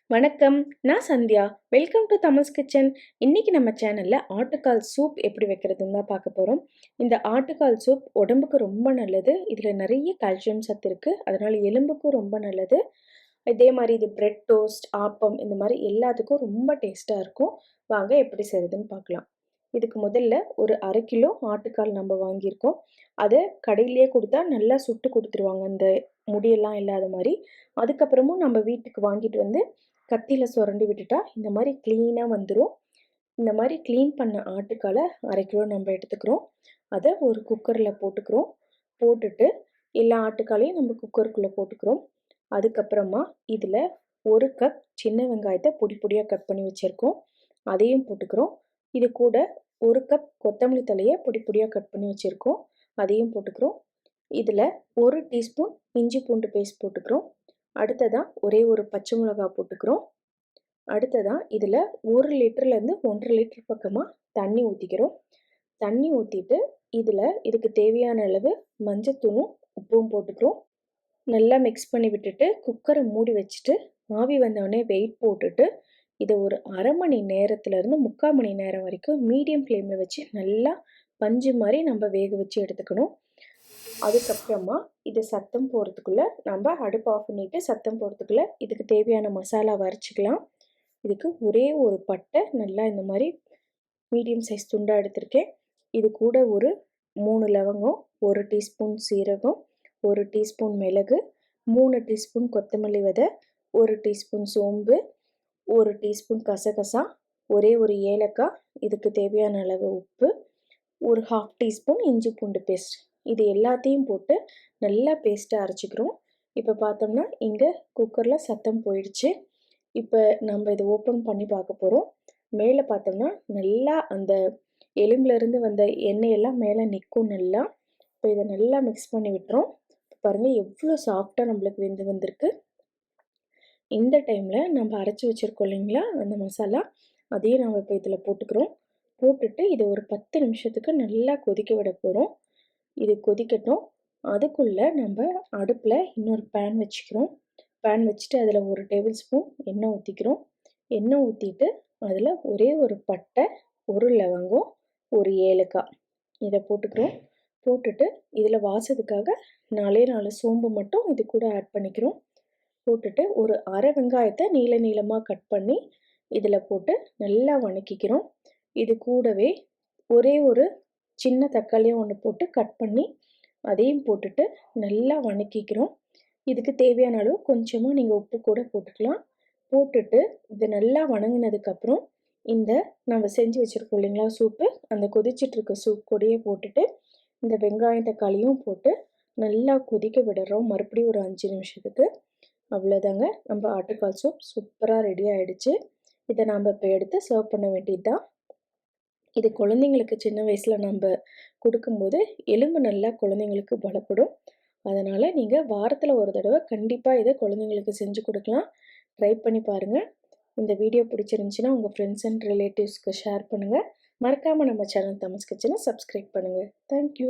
வணக்கம். நான் Sandhya. Welcome to Tamils kitchen. இன்னைக்கு நம்ம சேனல்ல ஆட்டுக்கால் சூப் எப்படி வைக்கிறதுன்னு தான் பார்க்க போறோம். இந்த ஆட்டுக்கால் சூப் உடம்புக்கு ரொம்ப நல்லது. இதுல நிறைய கால்சியம் சத்து இருக்கு. அதனால எலும்புக்கும் ரொம்ப நல்லது. இதே மாதிரி இது பிரெட் டோஸ்ட், ஆப்பம் இந்த மாதிரி எல்லாத்துக்கும் ரொம்ப டேஸ்டா இருக்கும். வாங்க எப்படி செய்யறதுன்னு பார்க்கலாம். இதுக்கு முதல்ல ஒரு 1/2 கிலோ ஆட்டுக்கால் நம்ம வாங்கியிருக்கோம். அதை கடையிலேயே கொடுத்தா நல்லா சுட்டு கொடுத்துருவாங்க, இந்த முடியெல்லாம் இல்லாத மாதிரி. அதுக்கப்புறமும் நம்ம வீட்டுக்கு வாங்கிட்டு வந்து கத்தியில் சுரண்டி விட்டுட்டா இந்த மாதிரி க்ளீனாக வந்துடும். இந்த மாதிரி க்ளீன் பண்ண ஆட்டுக்காலை 1/2 கிலோ நம்ம எடுத்துக்கிறோம். அதை ஒரு குக்கரில் போட்டுக்கிறோம். போட்டுட்டு எல்லா ஆட்டுக்காலையும் நம்ம குக்கருக்குள்ளே போட்டுக்கிறோம். அதுக்கப்புறமா இதில் 1 கப் சின்ன வெங்காயத்தை பொடி பொடியாக கட் பண்ணி வச்சுருக்கோம், அதையும் போட்டுக்கிறோம். இது கூட 1 கப் கொத்தமல்லி தலையை பொடி பொடியாக கட் பண்ணி வச்சுருக்கோம், அதையும் போட்டுக்கிறோம். இதில் 1 டீஸ்பூன் இஞ்சி பூண்டு பேஸ்ட் போட்டுக்கிறோம். அடுத்ததாக ஒரே ஒரு பச்சை மிளகா போட்டுக்கிறோம். அடுத்ததாக இதில் 1 லிட்டர்லேருந்து 1.5 லிட்டர் பக்கமாக தண்ணி ஊற்றிக்கிறோம். தண்ணி ஊற்றிட்டு இதுக்கு தேவையான அளவு மஞ்சத்தூளும் உப்பும் போட்டுக்கிறோம். நல்லா மிக்ஸ் பண்ணி விட்டுட்டு குக்கரை மூடி வச்சுட்டு ஆவி வந்தோடனே வெயிட் போட்டுட்டு இதை ஒரு 1/2 மணி நேரத்துலேருந்து 3/4 மணி நேரம் வரைக்கும் மீடியம் ஃப்ளேமில் வச்சு நல்லா பஞ்சு மாதிரி நம்ம வேக வச்சு எடுத்துக்கணும். அதுக்கப்புறமா இது சத்தம் போகிறதுக்குள்ளே நம்ம அடுப்பு ஆஃப் பண்ணிவிட்டு சத்தம் போகிறதுக்குள்ளே இதுக்கு தேவையான மசாலா வரைச்சிக்கலாம். இதுக்கு ஒரே ஒரு பட்டை நல்லா இந்த மாதிரி மீடியம் சைஸ் துண்டாக எடுத்திருக்கேன். இது கூட ஒரு 3 லவங்கம், 1 டீஸ்பூன் சீரகம், 1 டீஸ்பூன் மிளகு, 3 டீஸ்பூன் கொத்தமல்லி விதை, 1 டீஸ்பூன் சோம்பு, 1 டீஸ்பூன் கசகசா, ஒரே ஒரு ஏலக்காய், இதுக்கு தேவையான அளவு உப்பு, ஒரு 1/2 டீஸ்பூன் இஞ்சி பூண்டு பேஸ்ட். இது எல்லாத்தையும் போட்டு நல்லா பேஸ்ட்டாக அரைச்சிக்கிறோம். இப்போ பார்த்தோம்னா இங்கே குக்கரில் சத்தம் போயிடுச்சு. இப்போ நம்ம இதை ஓப்பன் பண்ணி பார்க்க போகிறோம். மேலே பார்த்தோம்னா நல்லா அந்த எலும்புலேருந்து வந்த எண்ணெயெல்லாம் மேலே நிற்கும் நல்லா. இப்போ இதை நல்லா மிக்ஸ் பண்ணி விட்டுறோம். பாருங்கள் எவ்வளோ சாஃப்டாக நம்மளுக்கு வெந்து வந்திருக்கு. இந்த டைமில் நம்ம அரைச்சி வச்சுருக்கோம் இல்லைங்களா அந்த மசாலா, அதையும் நம்ம இப்போ இதில் போட்டுக்கிறோம். போட்டுட்டு இதை ஒரு 10 நிமிஷத்துக்கு நல்லா கொதிக்க விட போகிறோம். இது கொதிக்கட்டும். அதுக்குள்ளே நம்ம அடுப்பில் இன்னொரு பேன் வச்சுக்கிறோம். பேன் வச்சுட்டு அதில் 1 டேபிள் ஸ்பூன் எண்ணெய் ஊற்றிக்கிறோம். எண்ணெய் ஊற்றிட்டு அதில் ஒரே ஒரு பட்டை, 1 லவங்கம், 1 ஏலக்காய் இதை போட்டுக்கிறோம். போட்டுட்டு இதில் வாசத்துக்காக 4 சோம்பு மட்டும் இது கூட ஆட் பண்ணிக்கிறோம். போட்டுட்டு ஒரு அரை வெங்காயத்தை நீளமாக கட் பண்ணி இதில் போட்டு நல்லா வணக்கிக்கிறோம். இது கூடவே ஒரே ஒரு சின்ன தக்காளியும் ஒன்று போட்டு கட் பண்ணி அதையும் போட்டுட்டு நல்லா வணக்கிக்கிறோம். இதுக்கு தேவையான அளவு கொஞ்சமாக நீங்கள் உப்பு கூட போட்டுக்கலாம். போட்டுட்டு இது நல்லா வணங்கினதுக்கப்புறம் இந்த நம்ம செஞ்சு வச்சுருக்கோம் இல்லைங்களா சூப்பு, அந்த கொதிச்சிட்ருக்க சூப் கூடயே போட்டுட்டு இந்த வெங்காயம் தக்காளியும் போட்டு நல்லா கொதிக்க விடுறோம் மறுபடியும் ஒரு 5 நிமிஷத்துக்கு. அவ்வளோதாங்க, நம்ம ஆட்டுக்கால் சூப் சூப்பராக ரெடி ஆகிடுச்சு. இதை நம்ம இப்போ எடுத்து சர்வ் பண்ண வேண்டியது தான். இது குழந்தைங்களுக்கு சின்ன வயசில் நம்ம கொடுக்கும்போது எலும்பு நல்லா குழந்தைங்களுக்கு பலப்படும். அதனால் நீங்கள் வாரத்தில் ஒரு தடவை கண்டிப்பாக இதை குழந்தைங்களுக்கு செஞ்சு கொடுக்கலாம். ட்ரை பண்ணி பாருங்கள். இந்த வீடியோ பிடிச்சிருந்துச்சின்னா உங்கள் ஃப்ரெண்ட்ஸ் அண்ட் ரிலேட்டிவ்ஸ்க்கு ஷேர் பண்ணுங்கள். மறக்காமல் நம்ம சேனல் தமிழ்ஸ் கிச்சனை சப்ஸ்கிரைப் பண்ணுங்கள். தேங்க்யூ.